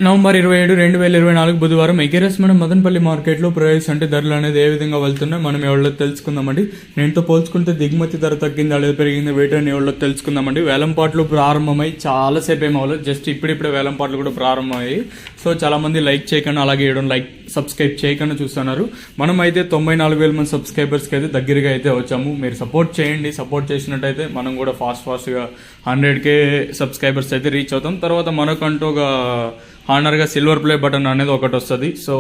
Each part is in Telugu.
నవంబర్ 27, 2024 బుధవారం ఎగరెస్ మనం మదనపల్లి మార్కెట్లో ప్రైస్ అంటే ధరలు అనేది ఏ విధంగా వెళ్తున్నాయి మనం ఎవరో తెలుసుకుందామండి. నేనుతో పోల్చుకుంటే దిగుమతి ధర తగ్గింది లేదా పెరిగింది వేటని ఎవరో తెలుసుకుందామండి. వేలంపాట్లు ప్రారంభమై చాలాసేపు ఏం అవ్వలేదు, జస్ట్ ఇప్పుడిప్పుడే వేలంపాట్లు కూడా ప్రారంభమయ్యాయి. సో చాలా మంది లైక్ చేయకుండా అలాగే లైక్ సబ్స్క్రైబ్ చేయకుండా చూస్తున్నారు. మనం అయితే 94,000 మంది సబ్స్క్రైబర్స్కి అయితే దగ్గరగా అయితే వచ్చాము. మీరు సపోర్ట్ చేయండి, సపోర్ట్ చేసినట్టయితే మనం కూడా ఫాస్ట్గా 100K సబ్స్క్రైబర్స్ అయితే రీచ్ అవుతాం. తర్వాత మనకంటూ ఒక హానర్గా సిల్వర్ ప్లే బటన్ అనేది ఒకటి వస్తుంది. సో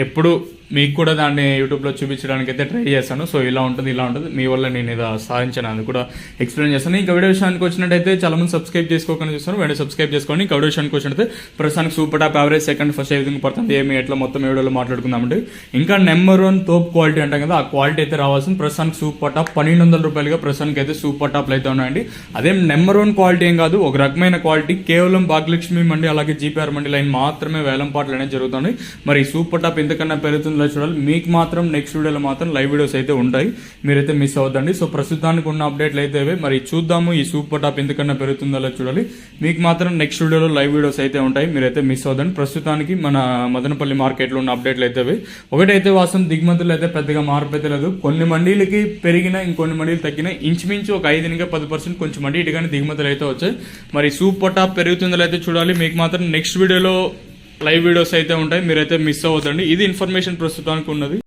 ఎప్పుడు మీకు కూడా దాన్ని యూట్యూబ్లో చూపించడానికి అయితే ట్రై చేస్తాను. సో ఇలా ఉంటుంది మీ వల్ల నేను ఇది సాధించాను, అది కూడా ఎక్స్ప్లెయిన్ చేస్తాను. ఇంకా వీడియో విషయానికి వచ్చినట్టయితే చాలా మంది సబ్స్క్రైబ్ చేసుకోకుండా చూస్తాను, వెంటనే సబ్స్క్రైబ్ చేసుకోండి. ఇంకా వీడియో విషయానికి వచ్చినట్టు ప్రస్తుతానికి super top average second first ఏ విధంగా పడుతుంది ఏమి ఎట్లా మొత్తం వీడియోలో మాట్లాడుకుందామండి. ఇంకా నెంబర్ 1 తోప్ క్వాలిటీ అంటాం కదా, ఆ క్వాలిటీ అయితే రావాల్సింది. ప్రస్తుతానికి సూపర్ టాప్ 1,200 రూపాయలుగా ప్రస్తుతానికి అయితే సూపర్ టాప్లు అయితే ఉన్నాయండి. అదేం నెంబర్ 1 క్వాలిటీ ఏం కాదు, ఒక రకమైన క్వాలిటీ. కేవలం భాగ్యలక్ష్మి మండి అలాగే జీపీఆర్ మండి లైన్ మాత్రమే వేలంపాట్లు అనేది జరుగుతుంది. మరి సూపర్ టాప్ ఎంతకన్నా పెరుగుతుందో చూడాలి. మీకు మాత్రం నెక్స్ట్ వీడియోలో మాత్రం లైవ్ వీడియోస్ అయితే ఉంటాయి, మీరైతే మిస్ అవ్వద్దండి. సో ప్రస్తుతానికి ఉన్న అప్డేట్లు అయితే మరి చూద్దాము ఈ సూపర్ టాప్ ఎందుకన్నా పెరుగుతుందో చూడాలి. మీకు మాత్రం నెక్స్ట్ వీడియోలో లైవ్ వీడియోస్ అయితే ఉంటాయి, మీరైతే మిస్ అవ్వదండి. ప్రస్తుతానికి మన మదనపల్లి మార్కెట్లో ఉన్న అప్డేట్లు అయితే ఒకటైతే వాస్తవం, దిగుమతులు అయితే పెద్దగా మార్పు అయితే లేదు. కొన్ని మండీలకి పెరిగినా ఇంకొన్ని మండీలు తగ్గినా ఇంచుమించు ఒక 5-10% కొంచెం అటు ఇటుగానే దిగుమతులు అయితే వచ్చాయి. మరి సూపర్ టాప్ పెరుగుతుందో అయితే చూడాలి. మీకు మాత్రం నెక్స్ట్ వీడియోలో లైవ్ వీడియోస్ అయితే ఉంటాయి, మీరైతే మిస్ అవ్వద్దండి. ఇది ఇన్ఫర్మేషన్ ప్రస్తుతానికి ఉన్నది.